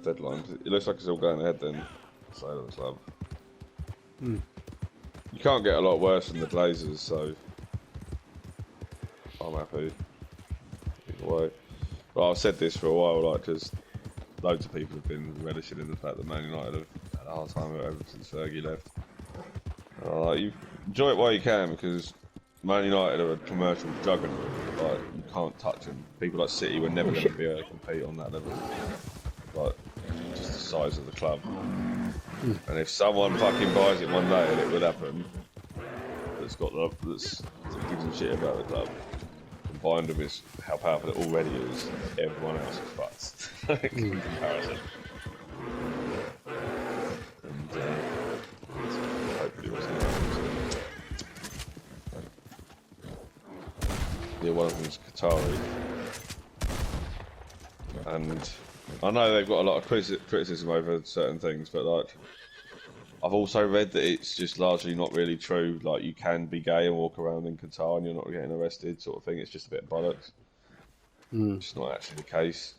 deadline. It looks like it's all going ahead then. Sale of the club. You can't get a lot worse than the Glazers, so I'm happy. Either way. But I've said this for a while, like, because loads of people have been relishing in the fact that Man United have had a hard time with it ever since Fergie left. Like, you enjoy it while you can, because Man United are a commercial juggernaut. Like, you can't touch them. People like City were never going to be able to compete on that level. Like, just the size of the club. And if someone fucking buys it one day, and it would happen, that gives a shit about the club, combined with how powerful it already is, everyone else is fucked in comparison. And hopefully what's going to happen. Yeah, one of them is Qatari, and I know they've got a lot of criticism over certain things, but like, I've also read that it's just largely not really true. Like, you can be gay and walk around in Qatar and you're not getting arrested, sort of thing. It's just a bit of bollocks. It's not actually the case.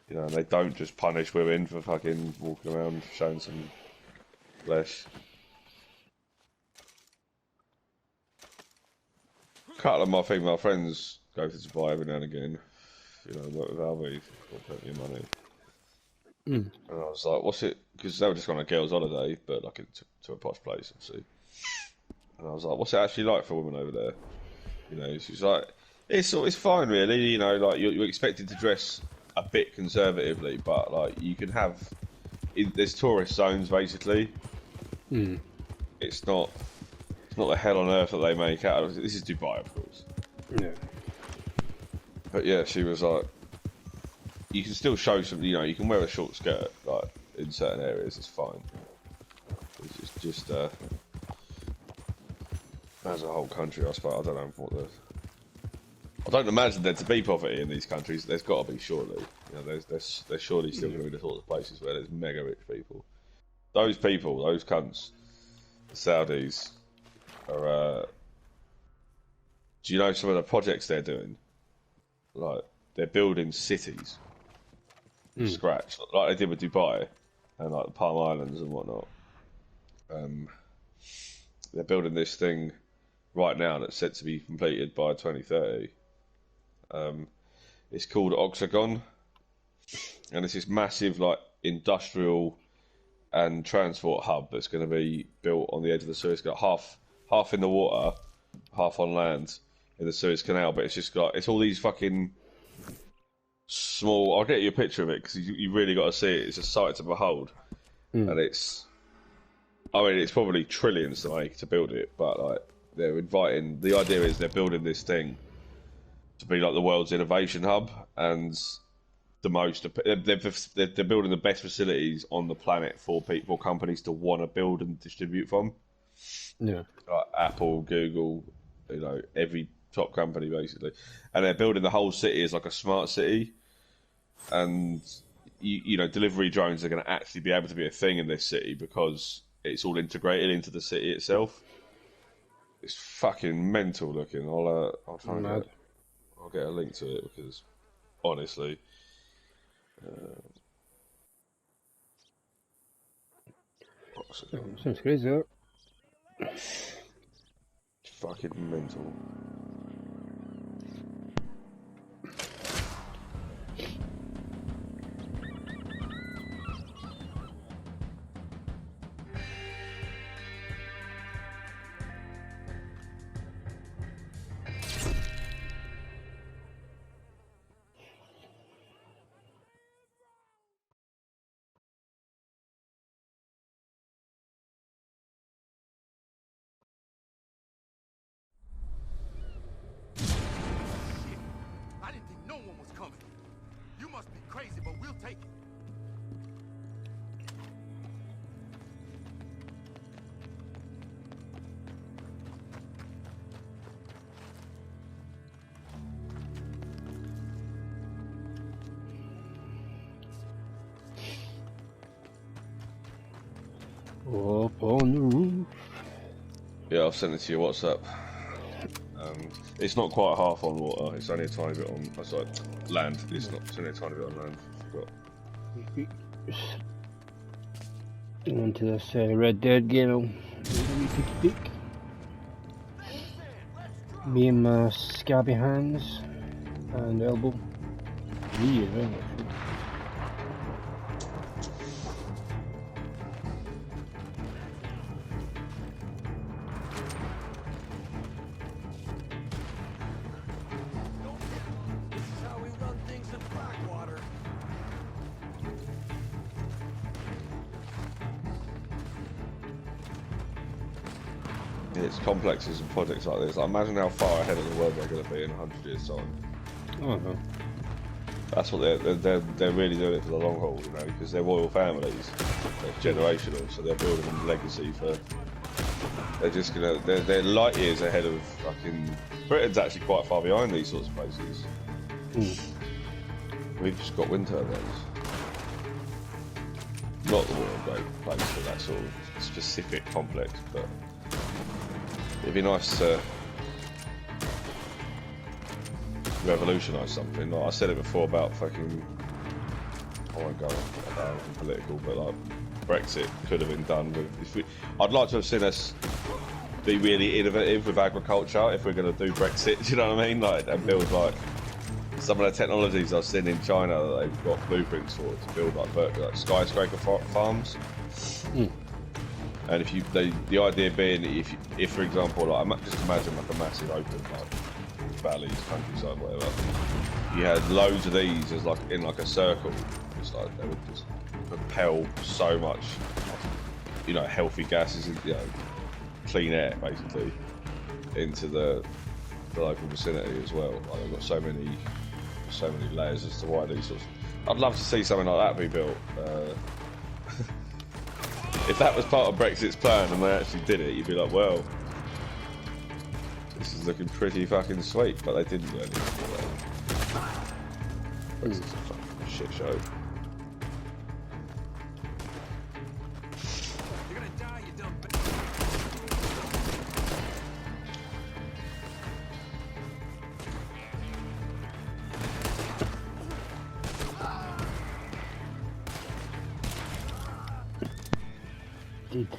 You know, and they don't just punish women for fucking walking around showing some flesh. A couple of my female friends go to Dubai every now and again. You know, work with Alvy, got plenty of money. And I was like, what's it? Because they were just on a girls' holiday, but like to a posh place, obviously. And I was like, what's it actually like for a woman over there? You know, she's like, it's fine, really. You know, like you're expected to dress a bit conservatively, but like you can have, there's tourist zones basically. It's not the hell on earth that they make out of. This is Dubai, of course. Yeah. But yeah, she was like, you can still show some, you know, you can wear a short skirt, like, in certain areas, it's fine. It's just as a whole country, I suppose, I don't know what the... I don't imagine there to be poverty in these countries. There's got to be, surely. You know, there's surely still going to be the sorts of places where there's mega rich people. Those people, those cunts, the Saudis, are, do you know some of the projects they're doing? Like, they're building cities from scratch, like they did with Dubai and like the Palm Islands and whatnot. They're building this thing right now that's set to be completed by 2030. It's called Oxagon, and it's this massive like industrial and transport hub that's going to be built on the edge of the Suez Canal, half in the water, half on land in the Suez Canal. But it's just got, it's all these fucking small. I'll get you a picture of it because you really got to see it. It's a sight to behold, and it's. I mean, it's probably trillions to make to build it, but like they're inviting. The idea is they're building this thing to be like the world's innovation hub, and the most. They're building the best facilities on the planet for people, companies to want to build and distribute from. Yeah, like Apple, Google, you know, every top company basically, and they're building the whole city as like a smart city, and you know, delivery drones are going to actually be able to be a thing in this city because it's all integrated into the city itself. It's fucking mental looking. I'll try and I'll get a link to it because honestly, sounds crazy. Huh? It's fucking mental. Crazy, but we'll take it. Up on the roof. Yeah, I've sent it to your WhatsApp. It's not quite half on water. It's only a tiny bit on. Sorry, land. It's not. It's only a tiny bit on land. Into this Red Dead game. I'll peek. Me and my scabby hands and elbow. Me as well, actually. This is how we run things in Blackwater. It's complexes and projects like this. Like, imagine how far ahead of the world they're going to be in 100 years' time. Oh no. That's what they're really doing it for the long haul, you know, because they're royal families, they're generational, so they're building a legacy for. They're just gonna. They're light years ahead of fucking. Britain's actually quite far behind these sorts of places. We've just got wind turbines. Not the world great place for that sort of specific complex, but it'd be nice to revolutionise something. Like I said it before about fucking. I won't go about political, but like Brexit could have been done with. I'd like to have seen us be really innovative with agriculture if we're going to do Brexit. Do you know what I mean? Like and build like some of the technologies I've seen in China that they've got blueprints for to build like skyscraper farms. And if you, the idea being, if for example, like just imagine like a massive open like valleys, countryside, whatever. You had loads of these as like in like a circle. It's like they would just propel so much, you know, healthy gases, you know, clean air basically into the local vicinity as well. Like they've got so many layers as to why these sorts. I'd love to see something like that be built. If that was part of Brexit's plan and they actually did it, you'd be like, well, this is looking pretty fucking sweet, but they didn't do anything for that. Brexit's a fucking shit show. You're gonna die, you dumb Dude.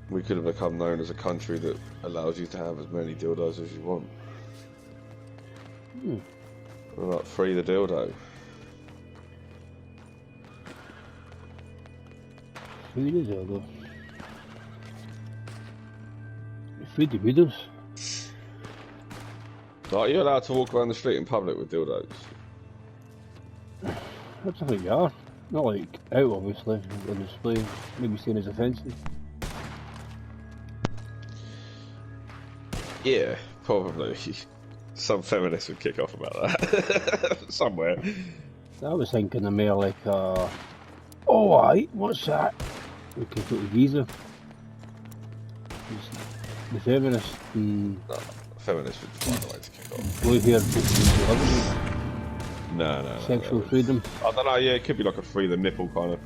We could have become known as a country that allows you to have as many dildos as you want. We're like, free the dildo. Free the dildo. Free the widows. Like, are you allowed to walk around the street in public with dildos? That's what you are. Not like out, obviously, on display. Maybe seen as offensive. Yeah, probably. Some feminists would kick off about that. Somewhere. I was thinking of more like, oh, aye, what's that? We could put the visa. The feminists and Feminists would find a way to kick off. blue haired people. No. Sexual freedom. I don't know, yeah, it could be like a free the nipple kind of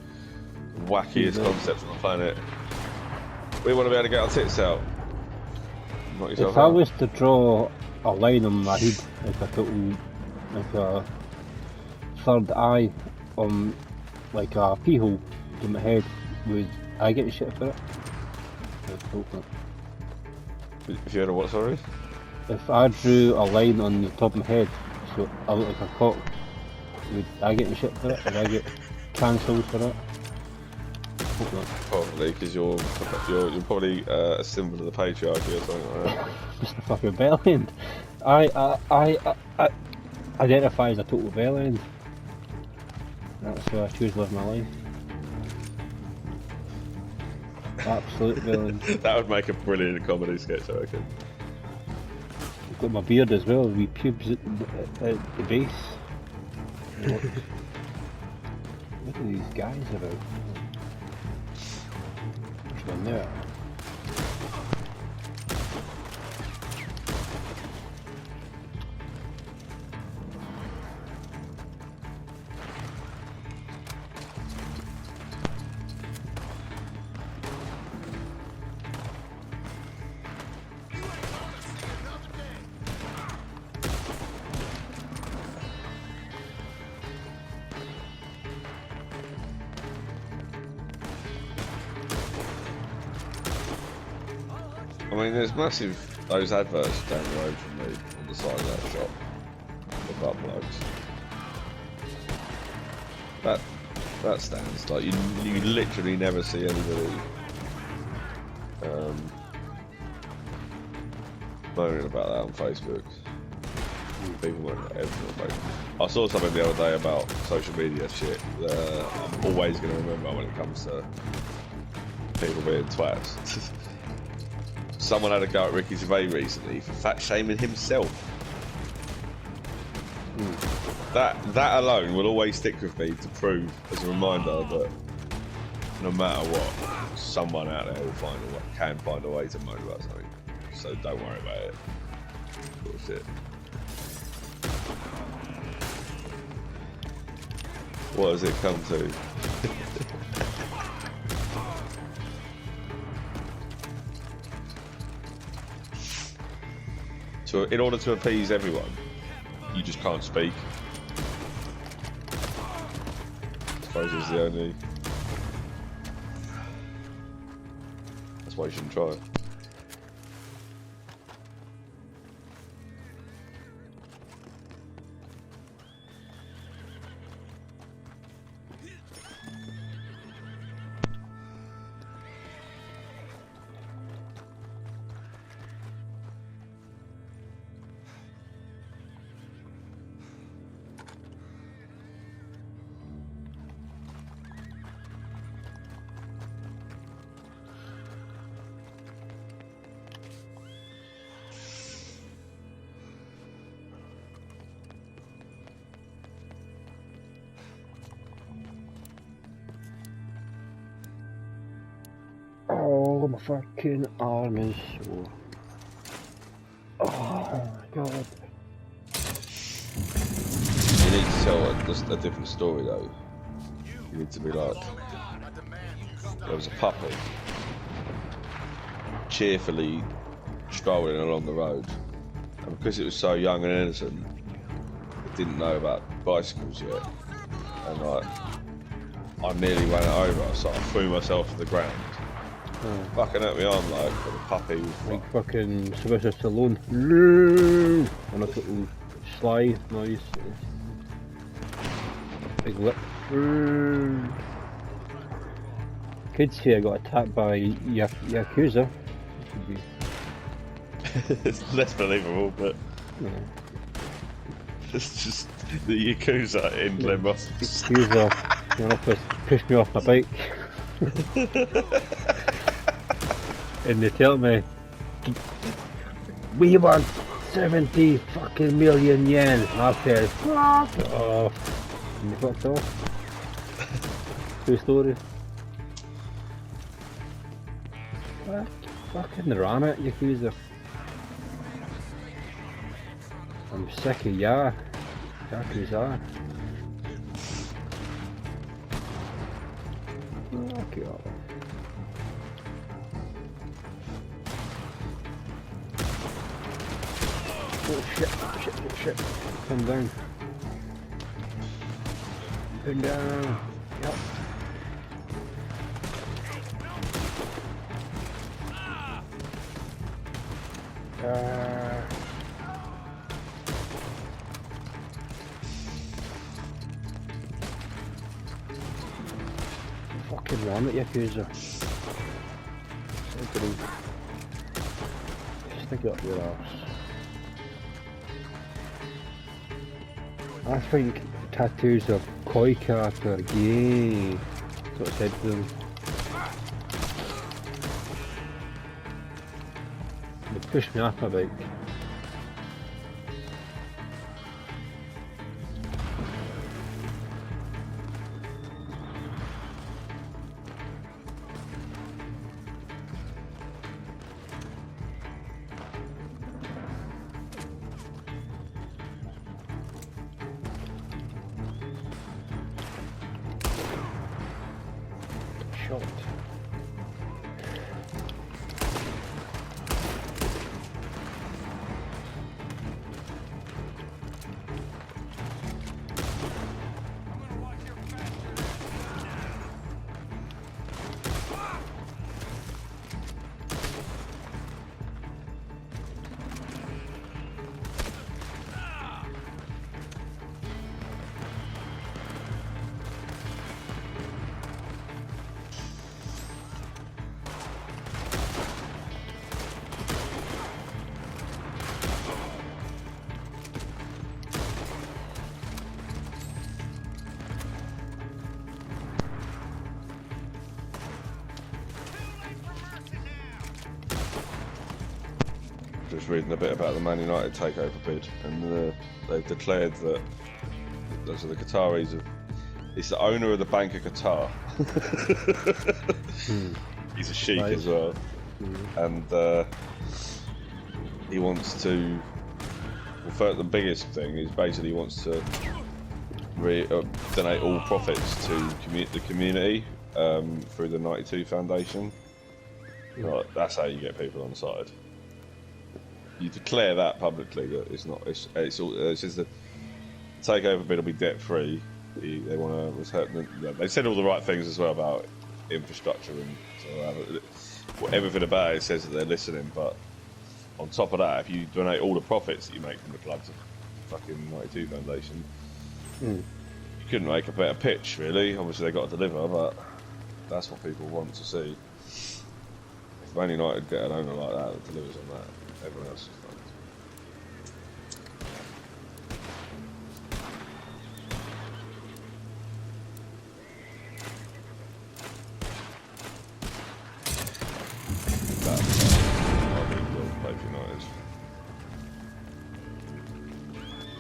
wackiest concept on the planet. We want to be able to get our tits out. Knock yourself If I out. was to draw a line on my head, like a third eye on like a pee hole in my head, would I get the shit for it? I'd hope not. If you had a what, sorry? If I drew a line on the top of my head, so I look like a cock, would I get the shit for it? Would I get cancelled for that? Hope not. Probably, because you're probably a symbol of the patriarchy or something like that. Just a fucking bell end. I identify as a total bell end. That's why I choose to live my life. Absolute bell end. That would make a brilliant comedy sketch, I reckon. I've got my beard as well, wee pubes at the base. Look at these guys about. Which one there? I mean, there's massive those adverts down the road from me on the side of that shop. The butt plugs. That stands like you literally never see anybody moaning about that on Facebook. People moan about everything on Facebook. I saw something the other day about social media shit that I'm always going to remember when it comes to people being twats. Someone had a go at Ricky Gervais recently for fat shaming himself. That alone will always stick with me to prove as a reminder that no matter what, someone out there will can find a way to moan about something. So don't worry about it. Bullshit. What does it come to? So in order to appease everyone, you just can't speak. I suppose it's the only... That's why you shouldn't try. Oh, my fucking arm is sore. Oh my god. You need to tell a different story though. You need to be like, there was a puppy cheerfully strolling along the road, and because it was so young and innocent, it didn't know about bicycles yet, and like, I nearly ran it over, so I threw myself to the ground. Fucking at me arm like the puppy was Like fucking Sylvester Stallone. No! And a little sly noise. Big lip. Kids here got attacked by Yakuza. It's less believable, but Yeah. it's just the Yakuza in Glenross. Yakuza, you know, pushed me off my bike. And they tell me, we want 70 fucking million yen. And I said, fuck off. And they fucked off. True story. Fucking ram it, Yakuza. I'm sick of Yakuza. Fuck you all. Oh shit. Come down. Come down. Yep. Fucking ram it, Yakuza. Stick it up your arse. I think tattoos of koi cat are gay. That's what I said to them. They pushed me off my bike. Shot. reading a bit about the Man United takeover bid, and they've declared that those are the Qataris of. It's the owner of the Bank of Qatar. He's a sheikh as well, and he wants to. Well, the biggest thing is basically he wants to donate all profits to the community through the 92 Foundation. Right, that's how you get people on side. You declare that publicly that it's not. It's just a takeover bid will be debt free. They want to. They said all the right things as well about infrastructure and everything about it says that they're listening. But on top of that, if you donate all the profits that you make from the club to fucking 92 Foundation, you couldn't make a better pitch, really. Obviously, they got to deliver, but that's what people want to see. If Man United get an owner like that delivers on that, everyone else is fucked.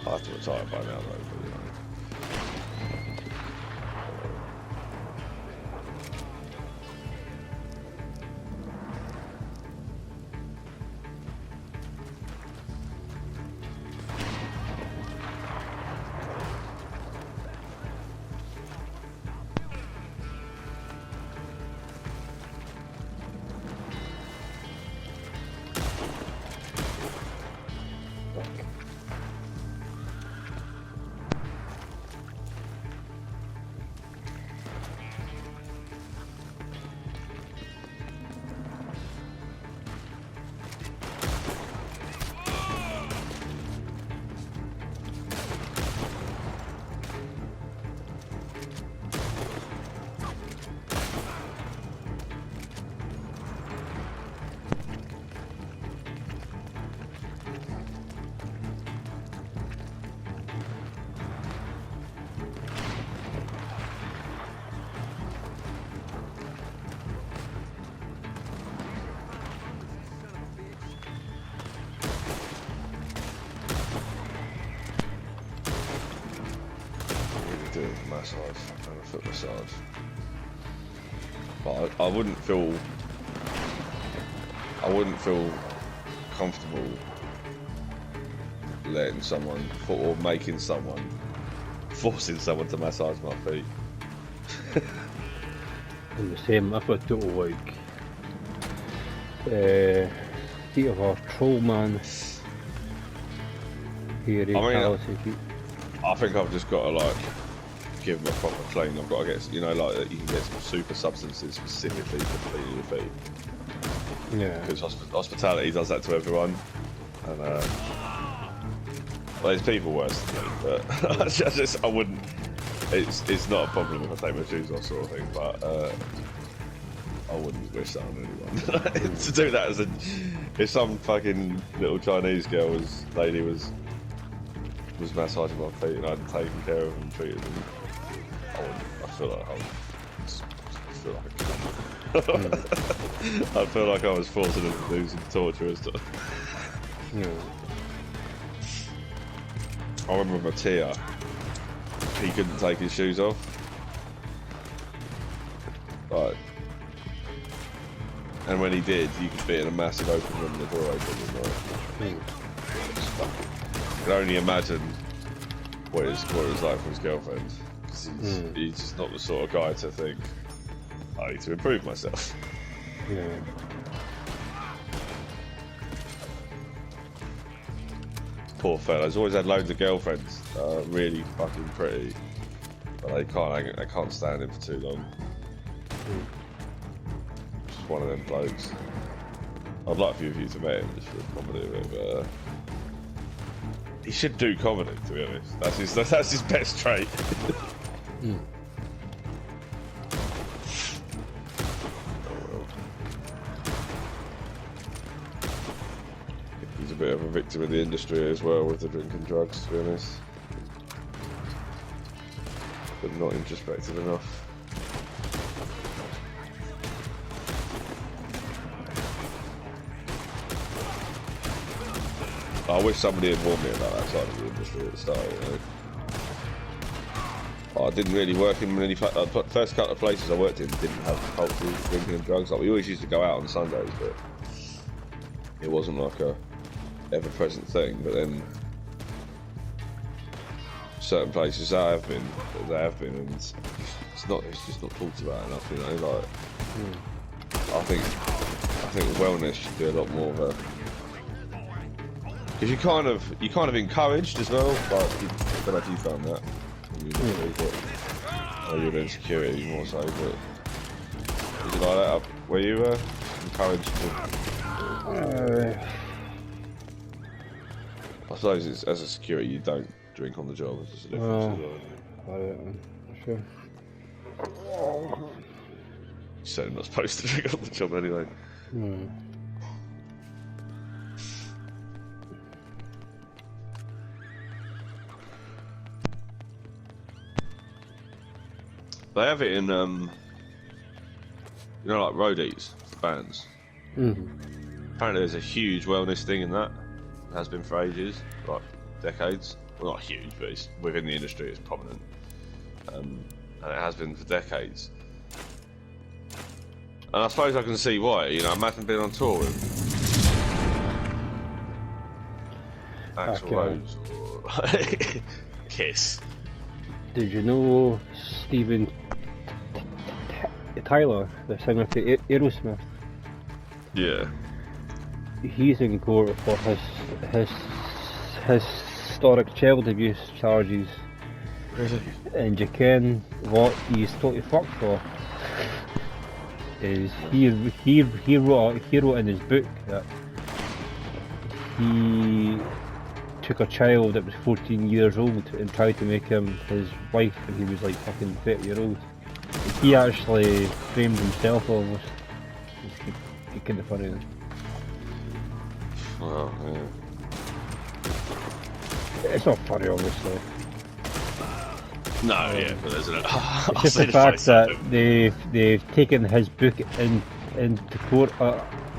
I have to retire by now, though. But, massage and a foot massage, but I wouldn't feel comfortable letting someone or making someone forcing someone to massage my feet. And the same, if I total like feet of a troll man here in feet. I think I've just got to like give them a proper clean. I've got to get, you know, like you can get some super substances specifically to clean your feet. Yeah. Because hospitality does that to everyone, and well, there's people worse than me, but I wouldn't. It's not a problem if I take my shoes off, sort of thing. But I wouldn't wish that on anyone. To do that if some fucking little Chinese lady was massaging my feet and I'd taken care of them and treated them, I feel like I was forcing them to do some torture and stuff. Yeah. I remember Mattia, he couldn't take his shoes off. Like, and when he did, you could be in a massive open room and the door open and like, I can only imagine what it was like for his girlfriend. Because he's just not the sort of guy to think, I need to improve myself. Yeah. Poor fella. He's always had loads of girlfriends, really fucking pretty, but they can't stand him for too long. Just one of them blokes. I'd like for you to meet him just for the comedy of it, but he should do comedy, to be honest. That's his best trait. He's a bit of a victim of the industry as well with the drinking drugs, to be honest. But not introspective enough. I wish somebody had warned me about that side of the industry at the start. You know? I didn't really work in many. The first couple of places I worked in didn't have culture of drinking and drugs. Like we always used to go out on Sundays, but it wasn't like a ever-present thing. But then certain places they have been, and it's just not talked about enough. You know, like I think wellness should be a lot more of a, because you kind of encouraged as well. Like, I don't know if you found that. Oh, you're in security more so, but is it like that? Were you encouraged to? I suppose it's, as a security, you don't drink on the job. It's just a difference as well. Sure. You're certainly not supposed to drink on the job anyway. They have it in, you know, like road eats for bands. Apparently there's a huge wellness thing in that. It has been for ages, like decades. Well, not huge, but it's within the industry, it's prominent. And it has been for decades. And I suppose I can see why. You know, imagine being on tour with Axl Rose or Kiss. Did you know Steven Tyler, the singer for Aerosmith? Yeah. He's in court for his historic child abuse charges. Really? And you can what he's totally fucked for is he wrote in his book that he took a child that was 14 years old and tried to make him his wife when he was like fucking 30 years old. He actually framed himself almost. It's kind of funny. Well, yeah. It's not funny, obviously. No, yeah, but there's an. It's just the fact that they've taken his book into court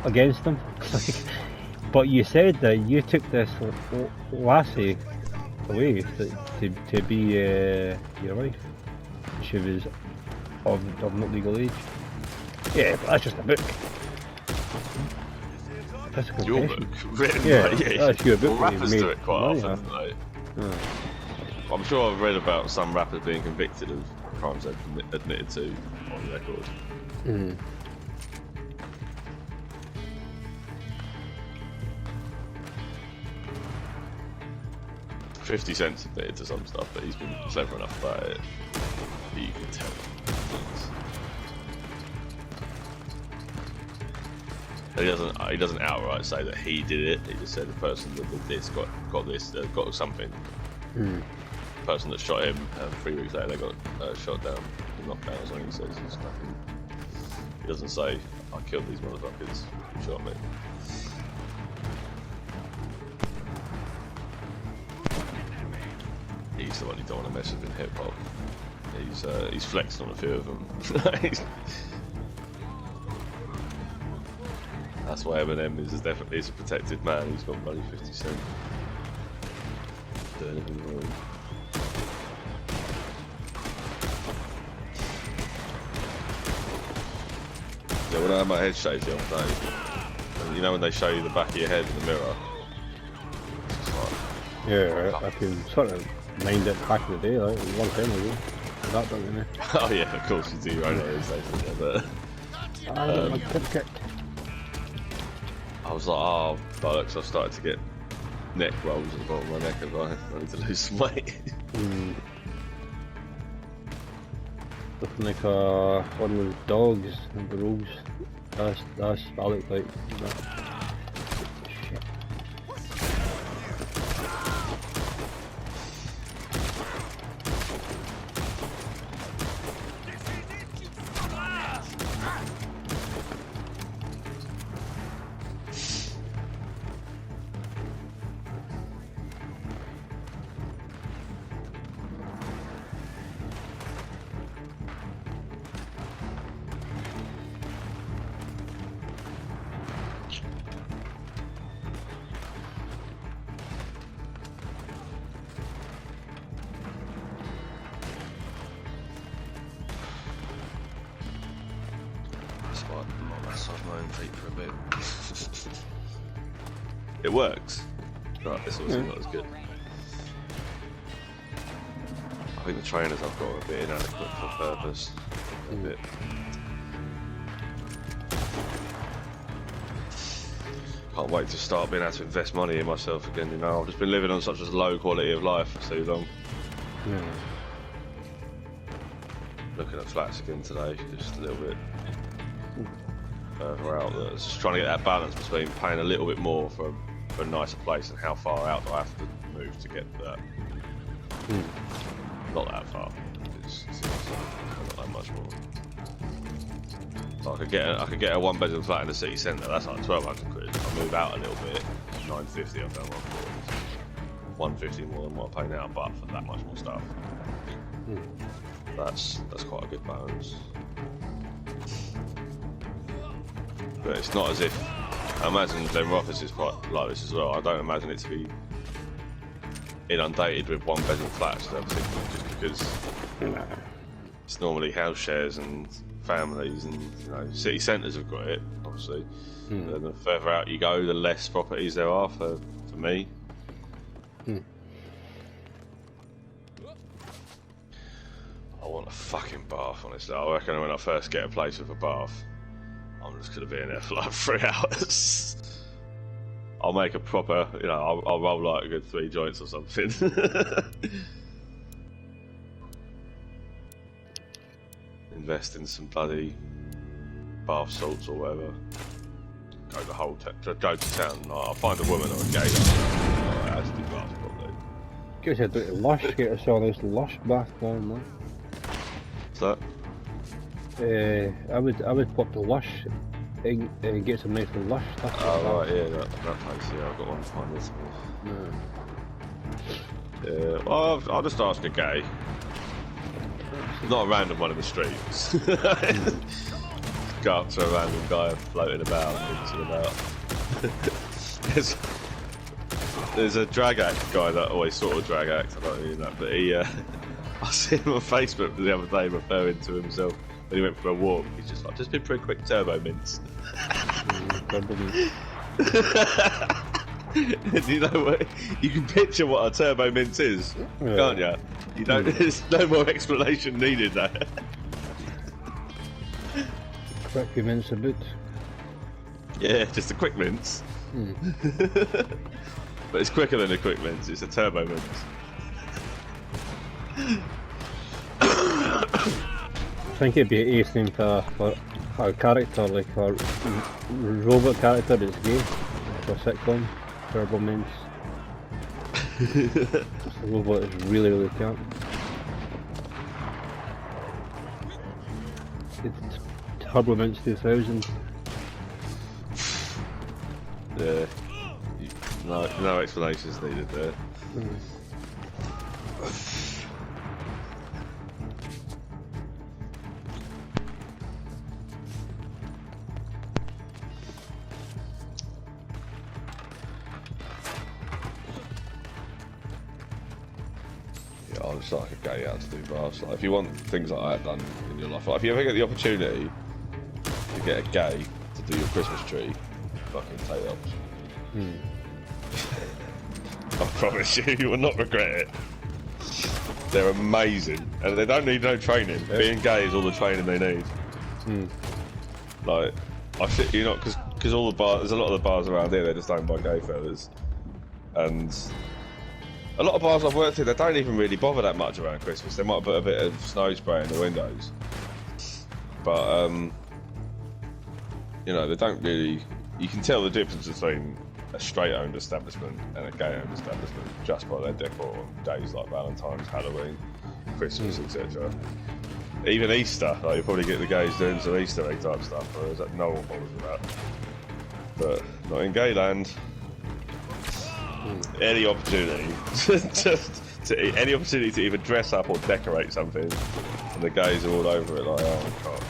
against him. But you said that you took this lassie away to be your wife. She was of not legal age. Yeah, but that's just a book. That's a Your confession. book, written Yeah, by you. that's your book. Well, rappers do it quite often, don't they? Yeah. I'm sure I've read about some rappers being convicted of crimes they've admitted to on record. 50 Cent's admitted to some stuff, but he's been clever enough about it that you can tell. He doesn't outright say that he did it. He just said the person that did this got something. The person that shot him 3 weeks later, they got shot down, knocked down or something. He says it's nothing. He doesn't say I killed these motherfuckers who shot me. He's the one you don't want to mess with in hip hop. He's flexed on a few of them. That's why Eminem is definitely a protected man. He's got bloody 50 Cent. Doing anything wrong. Yeah, when I had my head shaved the other day, and you know when they show you the back of your head in the mirror? It's just like, Yeah, I can sort of mind it back in the day, like a long time ago. That don't you know? oh yeah, of course you do your own these days, but I got my tip kicked. I was like, oh bollocks, I've started to get neck rolls at the bottom of my neck and I need to lose some weight. Looking like one of those dogs and the rolls. That's I look like. Shit. massage my own feet for a bit. It works, but it's also not as good. I think the trainers I've got are a bit inadequate for purpose. A bit. Can't wait to start being able to invest money in myself again, you know. I've just been living on such a low quality of life for too long. Yeah. Looking at flats again today, just a little bit further out. Just trying to get that balance between paying a little bit more for a nicer place and how far out do I have to move to get that. Not that far. It's not that much more. So I could get a one-bedroom flat in the city centre. That's like 1,200 quid. I'll move out a little bit. 950. I've done 150 more than what I pay now, but for that much more stuff. That's quite a good balance. But it's not as if I imagine Glen Office is quite like this as well. I don't imagine it to be inundated with one-bedroom flats, just because it's normally house shares and families, and you know, city centres have got it, obviously. And the further out you go, the less properties there are for me. I want a fucking bath, honestly. I reckon when I first get a place with a bath, I'm just gonna be in there for like 3 hours. I'll make a proper, you know, I'll roll like a good 3 joints or something. Invest in some bloody bath salts or whatever. Go to town. I'll find a woman or a gay guy. I'll do baths probably. Get us a Lush, get us all this Lush bath going, man. What's that? I would pop the Lush and get some nice Lush stuff. Oh right, yeah, that place. Yeah, I've got one behind this. Yeah, well, I'll just ask a gay. Not a random one in the streets. Go up to a random guy floating about and thinking about. There's a drag act guy that always sort of drag act. I don't mean that, but he. I see him on Facebook the other day referring to himself when he went for a walk. He's just like, just been for a quick turbo mints. You know what? You can picture what a turbo mince is, can't you? You don't. There's no more explanation needed there. Quick mince a bit. Yeah, just a quick mince. But it's quicker than a quick mince. It's a turbo mince. I think it'd be an ace name for a character, like a robot character that's gay, for a sitcom. Turbo Mince. The robot is really camp. It's Turbo Mince 2000. Yeah. No explanations needed there. I'll just like a gay out to do baths. Like, if you want things like that done in your life, like if you ever get the opportunity to get a gay to do your Christmas tree, fucking take that opportunity. I promise you will not regret it. They're amazing, and they don't need no training. Yeah. Being gay is all the training they need. Like, I shit you not, because all the bars, there's a lot of the bars around here, they're just owned by gay fellas, and a lot of bars I've worked in, they don't even really bother that much around Christmas. They might put a bit of snow spray in the windows, but you know, they don't really. You can tell the difference between a straight-owned establishment and a gay-owned establishment just by their decor on days like Valentine's, Halloween, Christmas, etc. Even Easter, like you probably get the gays doing some Easter egg type stuff, whereas no one bothers with that. But not in Gayland. Any opportunity, any opportunity to either dress up or decorate something, and the gays are all over it like, oh god.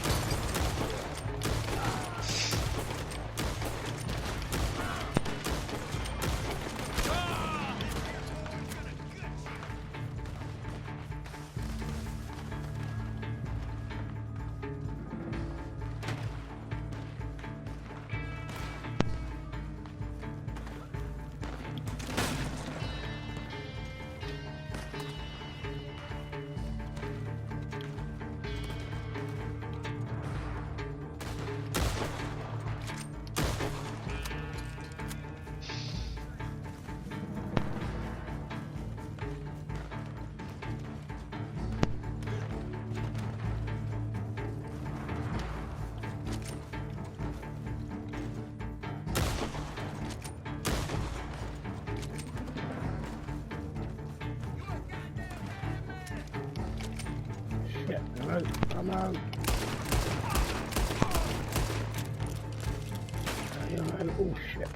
shit, I'm out, I'm out. I am out, oh shit.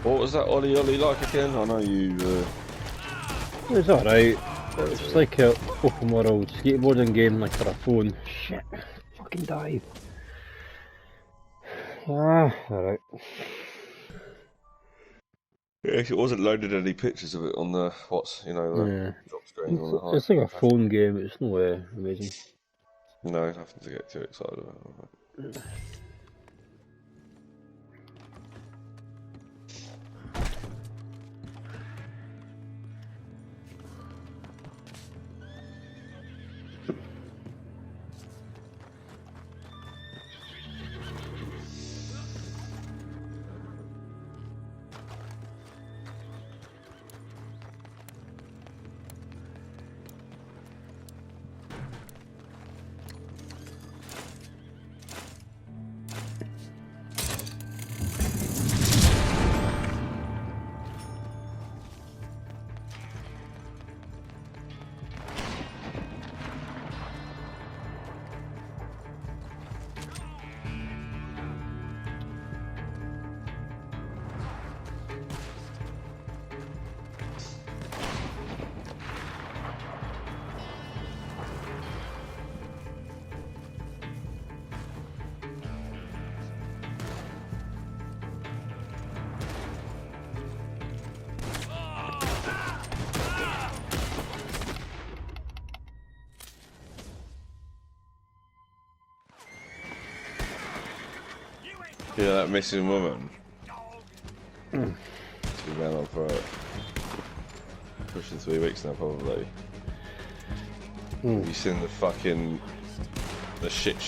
What was that Ollie Ollie like again? I know you. It was alright. It's like a open world skateboarding game like for a phone. Shit. Fucking dive. Ah, alright. Yeah, it wasn't loaded any pictures of it on the the Yeah. drop screen on the high. It's like a phone game, it's no amazing. No, nothing to get too excited about. Yeah, that missing woman. She's been on for pushing 3 weeks now, probably. Have you seen the shit show